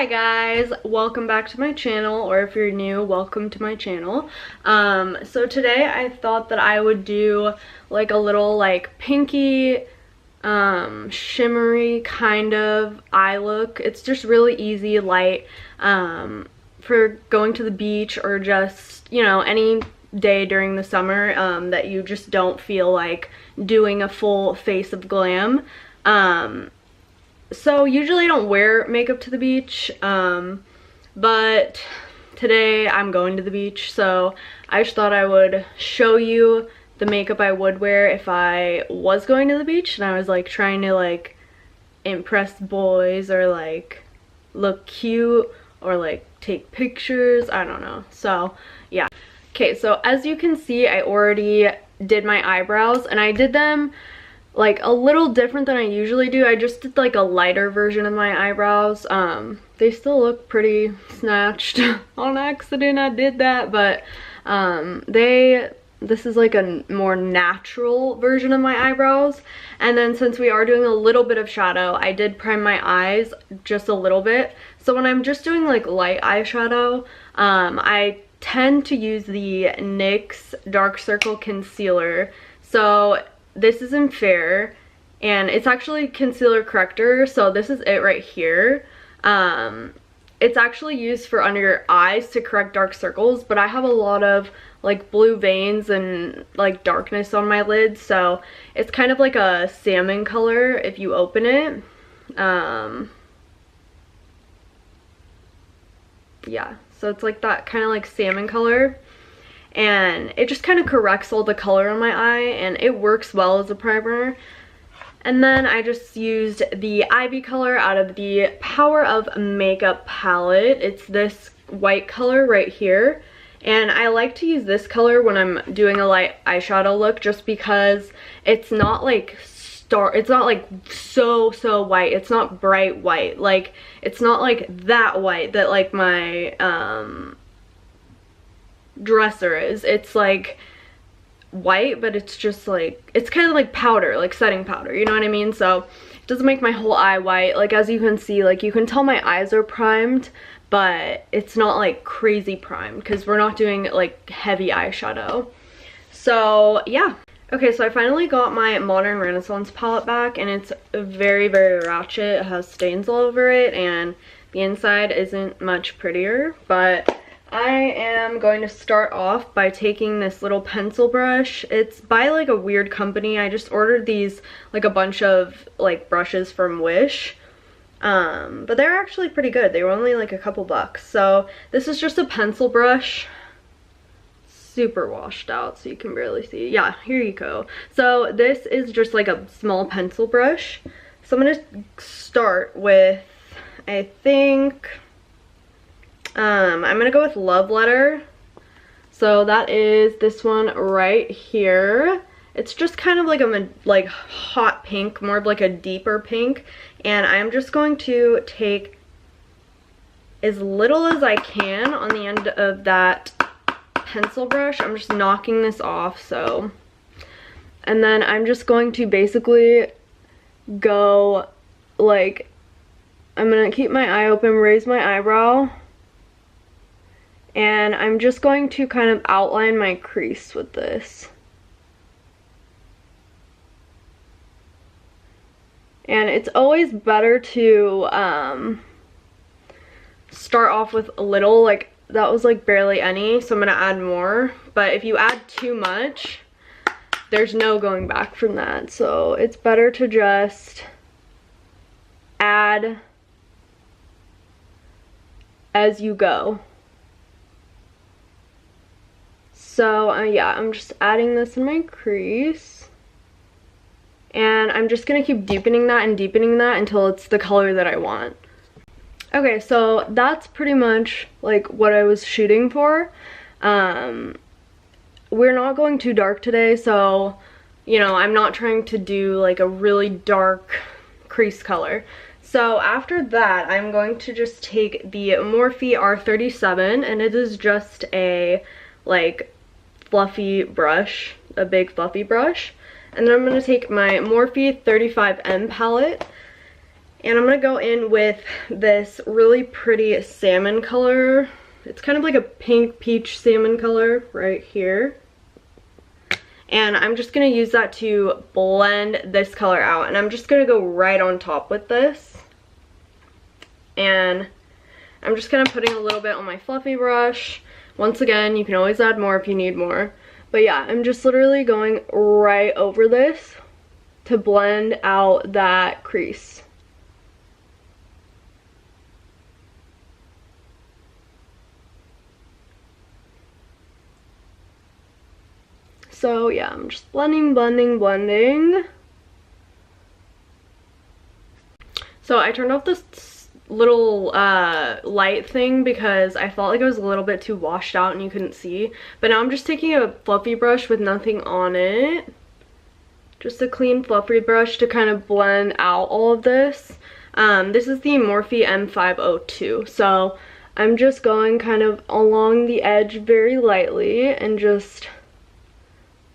Hi guys, welcome back to my channel, or if you're new, welcome to my channel. So today I thought that I would do like a little like pinky shimmery kind of eye look. It's just really easy, light, for going to the beach or just, you know, any day during the summer that you just don't feel like doing a full face of glam. So usually I don't wear makeup to the beach, but today I'm going to the beach, so I just thought I would show you the makeup I would wear if I was going to the beach and I was like trying to like impress boys or like look cute or like take pictures. I don't know. So yeah. Okay, so as you can see, I already did my eyebrows and I did them like a little different than I usually do. I just did like a lighter version of my eyebrows. They still look pretty snatched. On accident I did that, but this is like a more natural version of my eyebrows. And then since we are doing a little bit of shadow, I did prime my eyes just a little bit. So when I'm just doing like light eyeshadow, I tend to use the NYX Dark Circle Concealer. So this is in Fair, and it's actually concealer corrector, so this is it right here. It's actually used for under your eyes to correct dark circles, but I have a lot of like blue veins and like darkness on my lids, so it's kind of like a salmon color if you open it. Yeah, so it's like that kind of like salmon color. And it just kind of corrects all the color on my eye, and it works well as a primer. And then I just used the Ivy color out of the Power of Makeup palette. It's this white color right here, and I like to use this color when I'm doing a light eyeshadow look just because it's not like it's not like so white. It's not bright white. Like, it's not like that white that like my dresser is. It's like white, but it's just like, it's kind of like powder, like setting powder, you know what I mean? So it doesn't make my whole eye white. Like, as you can see, like you can tell my eyes are primed, but it's not like crazy primed because we're not doing like heavy eyeshadow. So yeah. Okay, so I finally got my Modern Renaissance palette back, and it's very ratchet. It has stains all over it, and the inside isn't much prettier, but I am going to start off by taking this little pencil brush. It's by like a weird company. I just ordered these, like a bunch of like brushes from Wish. But they're actually pretty good. They were only like a couple bucks. So this is just a pencil brush. Super washed out so you can barely see. Yeah, here you go. So this is just like a small pencil brush. So I'm going to start with, I think, I'm gonna go with Love Letter. So that is this one right here. It's just kind of like a like hot pink, more of like a deeper pink, and I'm just going to take as little as I can on the end of that pencil brush. I'm just knocking this off, so, and then I'm just going to basically go like, I'm gonna keep my eye open, raise my eyebrow, and I'm just going to kind of outline my crease with this. And it's always better to start off with a little, like that was like barely any, so I'm gonna add more. But if you add too much, there's no going back from that. So it's better to just add as you go. So yeah, I'm just adding this in my crease, and I'm just gonna keep deepening that and deepening that until it's the color that I want. Okay, so that's pretty much like what I was shooting for. We're not going too dark today, so, you know, I'm not trying to do like a really dark crease color. So after that, I'm going to just take the Morphe R37, and it is just a like fluffy brush, a big fluffy brush. And then I'm going to take my Morphe 35M palette, And I'm going to go in with this really pretty salmon color. It's kind of like a pink peach salmon color right here. And I'm just going to use that to blend this color out. And I'm just going to go right on top with this. And I'm just kind of putting a little bit on my fluffy brush. Once again, you can always add more if you need more. But yeah, I'm just literally going right over this to blend out that crease. So yeah, I'm just blending, blending, blending. So I turned off this little light thing because I felt like it was a little bit too washed out and you couldn't see. But now I'm just taking a fluffy brush with nothing on it. Just a clean fluffy brush to kind of blend out all of this. This is the Morphe M502. So I'm just going kind of along the edge very lightly and just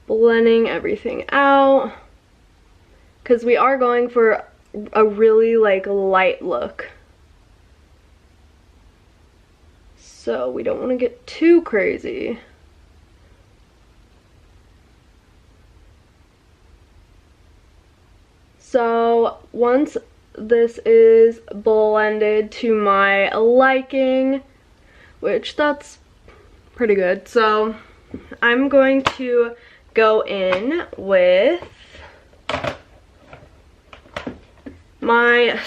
blending everything out. Because we are going for a really like light look. So we don't want to get too crazy. So once this is blended to my liking, which that's pretty good, so I'm going to go in with my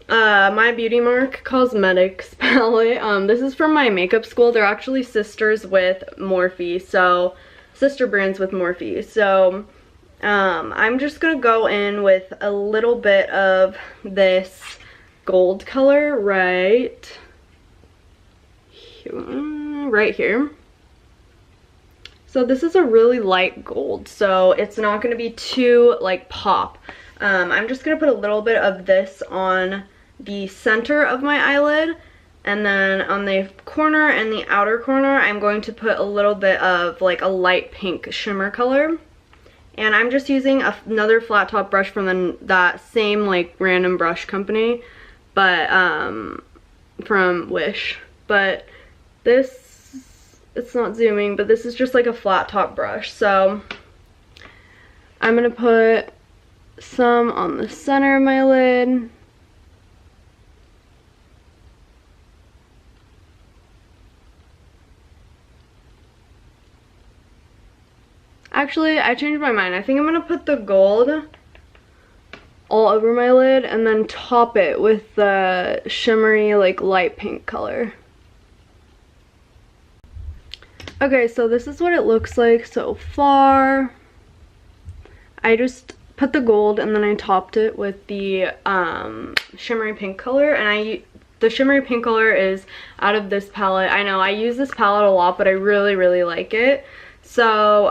My Beauty Mark Cosmetics palette. This is from my makeup school. They're actually sisters with Morphe, so sister brands with Morphe. So I'm just gonna go in with a little bit of this gold color right here. So this is a really light gold, so it's not gonna be too like pop. I'm just gonna put a little bit of this on the center of my eyelid, and then on the corner and the outer corner I'm going to put a little bit of like a light pink shimmer color. And I'm just using another flat top brush from that same like random brush company, but from Wish. But this, it's not zooming, but this is just like a flat top brush. So I'm gonna put some on the center of my lid. Actually, I changed my mind. I think I'm gonna put the gold all over my lid and then top it with the shimmery like light pink color. Okay, so this is what it looks like so far. I just put the gold and then I topped it with the shimmery pink color, and the shimmery pink color is out of this palette. I know I use this palette a lot, but I really like it. So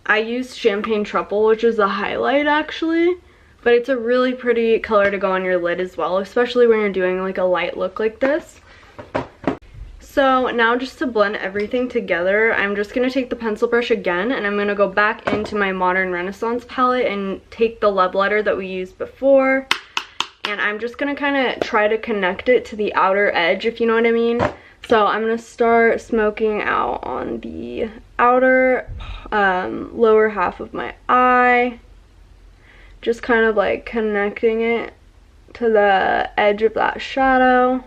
I use Champagne Truffle, which is a highlight actually, but it's a really pretty color to go on your lid as well, especially when you're doing like a light look like this. So now just to blend everything together, I'm just going to take the pencil brush again and I'm going to go back into my Modern Renaissance palette and take the Love Letter that we used before. And I'm just going to kind of try to connect it to the outer edge, if you know what I mean. So I'm going to start smoking out on the outer lower half of my eye. Just kind of like connecting it to the edge of that shadow.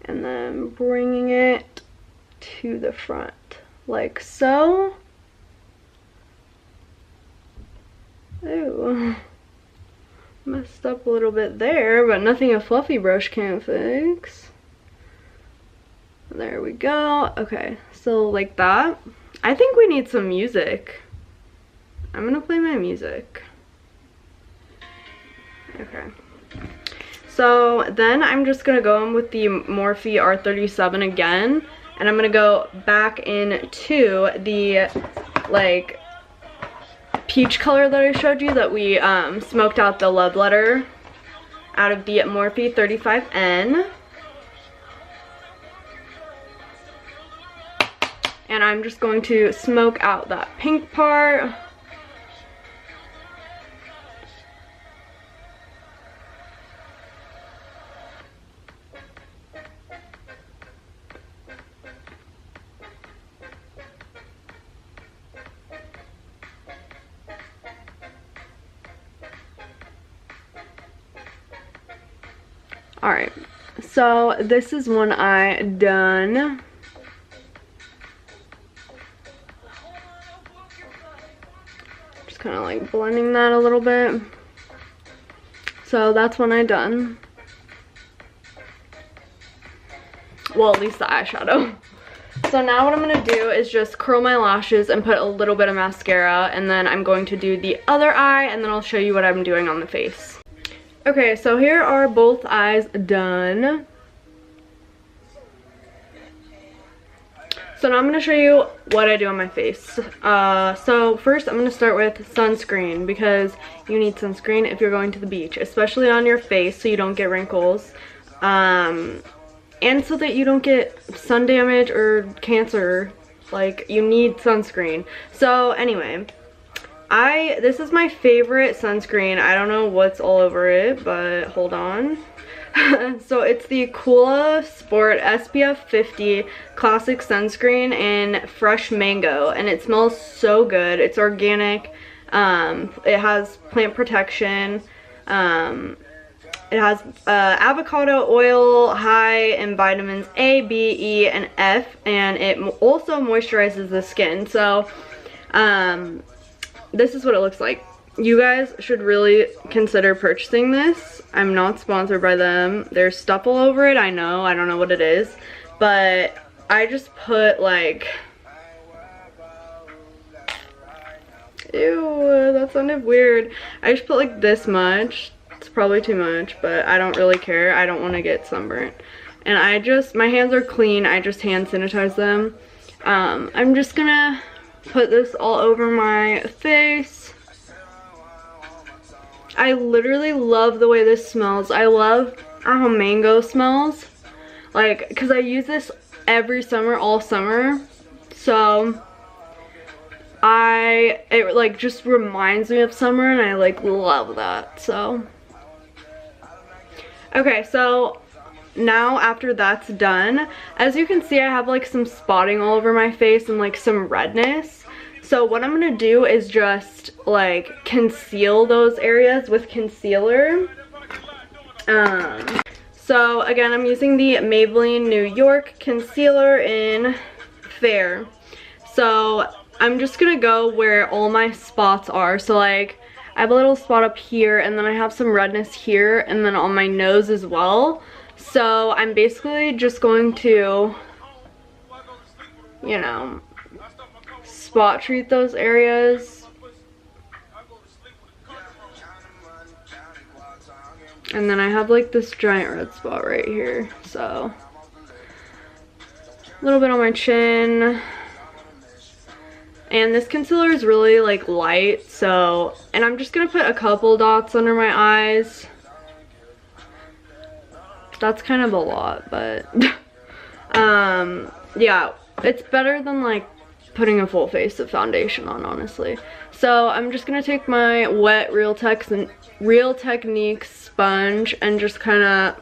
And then bringing it to the front, like so. Ooh, messed up a little bit there, but nothing a fluffy brush can't fix. There we go. Okay, so like that. I think we need some music. I'm gonna play my music. Okay. So then I'm just going to go in with the Morphe R37 again, and I'm going to go back into the like peach color that I showed you that we smoked out the Love Letter out of the Morphe 35N. And I'm just going to smoke out that pink part. Alright, so this is one eye done. Just kind of like blending that a little bit. So that's one eye done. Well, at least the eyeshadow. So now what I'm going to do is just curl my lashes and put a little bit of mascara, and then I'm going to do the other eye, and then I'll show you what I'm doing on the face. Okay, so here are both eyes done. So now I'm going to show you what I do on my face. So first I'm going to start with sunscreen, because you need sunscreen if you're going to the beach, especially on your face so you don't get wrinkles. And so that you don't get sun damage or cancer. Like, you need sunscreen. So anyway, this is my favorite sunscreen. I don't know what's all over it, but hold on. So it's the Coola Sport SPF 50 Classic Sunscreen in Fresh Mango, and it smells so good. It's organic. It has plant protection. It has avocado oil, high in vitamins A, B, E, and F, and it also moisturizes the skin. So this is what it looks like. You guys should really consider purchasing this. I'm not sponsored by them. There's stuff all over it, I know. I don't know what it is. But I just put like... Ew, that sounded weird. I just put like this much. It's probably too much, but I don't really care. I don't want to get sunburnt. And my hands are clean. I just hand sanitize them. I'm just gonna put this all over my face. I literally love the way this smells. I love how mango smells. Like, because I use this every summer, all summer. So it like just reminds me of summer, and I like love that. So okay, so now after that's done, as you can see, I have like some spotting all over my face and like some redness. So what I'm gonna do is just like conceal those areas with concealer. So again, I'm using the Maybelline New York concealer in Fair. So I'm just gonna go where all my spots are. So like, I have a little spot up here, and then I have some redness here, and then on my nose as well. So I'm basically just going to, you know, spot treat those areas. And then I have like this giant red spot right here. So a little bit on my chin. And this concealer is really like light, so, and I'm just gonna put a couple dots under my eyes. That's kind of a lot, but yeah, it's better than like putting a full face of foundation on, honestly. So I'm just gonna take my wet Real Techniques sponge and just kind of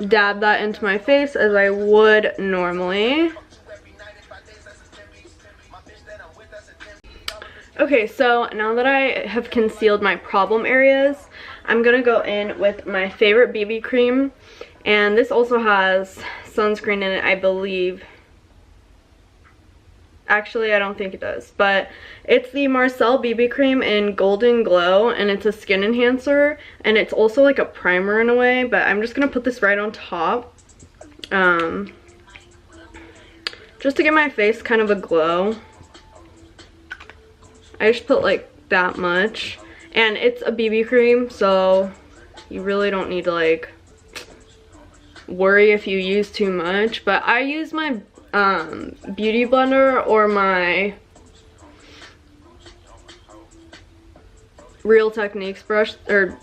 dab that into my face as I would normally. Okay, so now that I have concealed my problem areas, I'm gonna go in with my favorite BB cream, and this also has sunscreen in it, I believe. Actually, I don't think it does, but it's the Marcel BB cream in Golden Glow, and it's a skin enhancer, and it's also like a primer in a way, but I'm just gonna put this right on top, just to give my face kind of a glow. I just put like that much, and it's a BB cream, so you really don't need to like worry if you use too much. But I use my beauty blender or my Real Techniques sponge that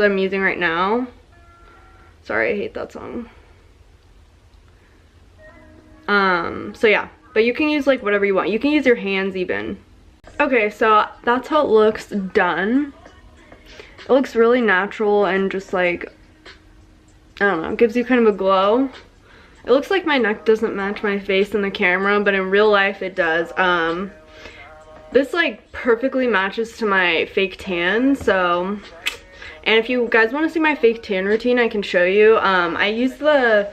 I'm using right now. Sorry, I hate that song. So yeah. But you can use like whatever you want. You can use your hands even. Okay, so that's how it looks done. It looks really natural and just like, I don't know, it gives you kind of a glow. It looks like my neck doesn't match my face in the camera, but in real life it does. This like perfectly matches to my fake tan, so And if you guys want to see my fake tan routine, I can show you. I use the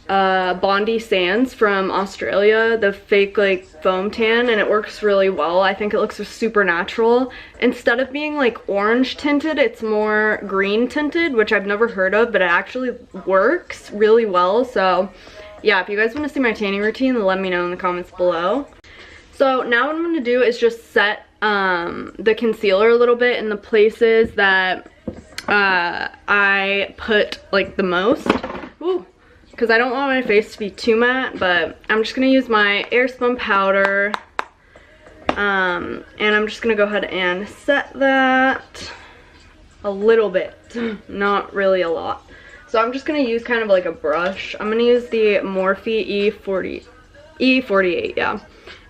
Bondi Sands from Australia, the fake like foam tan, and it works really well. I think it looks super natural. Instead of being like orange tinted, it's more green tinted, which I've never heard of, but it actually works really well. So yeah, if you guys want to see my tanning routine, let me know in the comments below. So now what I'm going to do is just set the concealer a little bit in the places that I put like the most. Ooh. Because I don't want my face to be too matte, but I'm just going to use my Airspun powder, and I'm just going to go ahead and set that a little bit, not really a lot. So I'm just going to use kind of like a brush. I'm going to use the Morphe E48, yeah.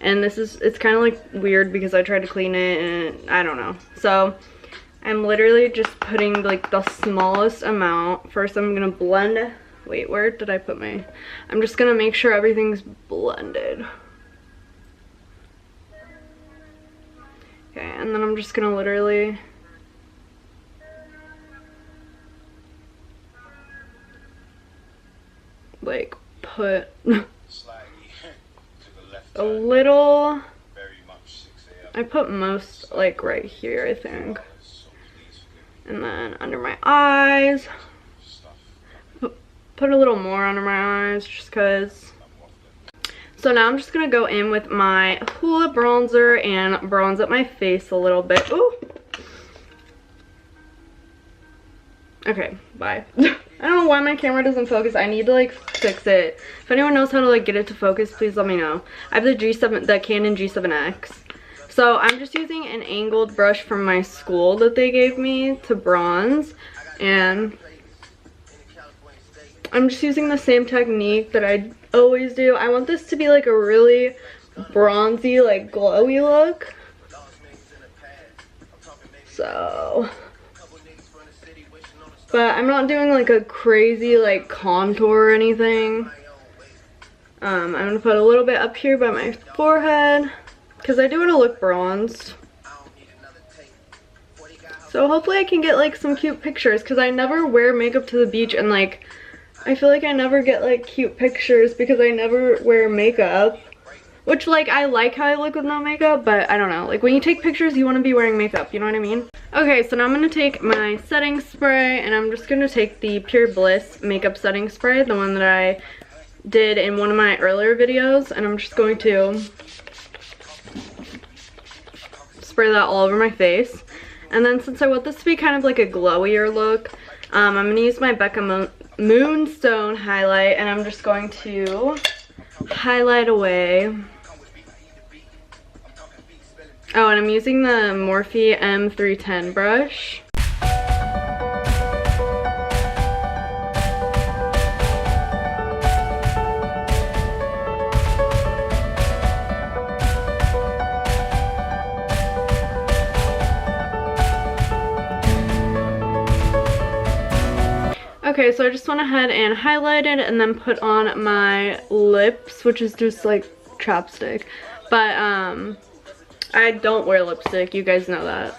And this is, it's kind of like weird because I tried to clean it and I don't know. So I'm literally just putting like the smallest amount. First I'm going to blend. Wait, where did I put my... I'm just gonna make sure everything's blended. Okay, and then I'm just gonna literally... like, put... a little... I put most, like, right here, I think. And then under my eyes... Put a little more under my eyes just because. So now I'm just going to go in with my Hoola bronzer and bronze up my face a little bit. Ooh. Okay, bye. I don't know why my camera doesn't focus. I need to like fix it. If anyone knows how to like get it to focus, please let me know. I have the Canon G7X. So I'm just using an angled brush from my school that they gave me to bronze, and I'm just using the same technique that I always do. I want this to be like a really bronzy, like glowy look. So, but I'm not doing like a crazy like contour or anything. I'm gonna put a little bit up here by my forehead because I do want to look bronzed. So hopefully I can get like some cute pictures because I never wear makeup to the beach, and like I feel like I never get like cute pictures because I never wear makeup. Which like I like how I look with no makeup, but I don't know. Like when you take pictures, you want to be wearing makeup, you know what I mean? Okay, so now I'm going to take my setting spray, and I'm just going to take the Pure Bliss makeup setting spray, the one that I did in one of my earlier videos, and I'm just going to spray that all over my face. And then since I want this to be kind of like a glowier look, I'm going to use my Becca Moonstone highlight, and I'm just going to highlight away. Oh, and I'm using the Morphe M310 brush. Okay, so I just went ahead and highlighted and then put on my lips, which is just like chapstick. But I don't wear lipstick, you guys know that.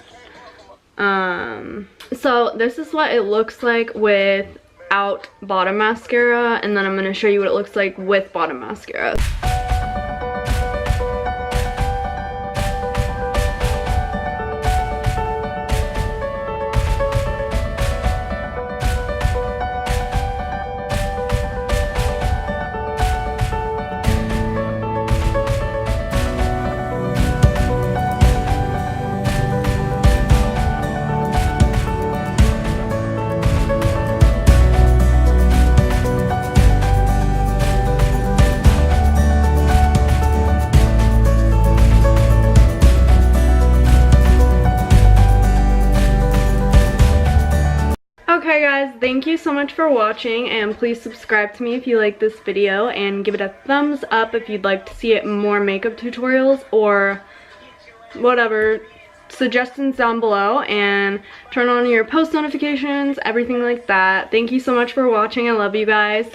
So this is what it looks like without bottom mascara, and then I'm gonna show you what it looks like with bottom mascara. Okay guys, thank you so much for watching, and please subscribe to me if you like this video, and give it a thumbs up if you'd like to see more makeup tutorials or whatever suggestions down below, and turn on your post notifications, everything like that. Thank you so much for watching. I love you guys.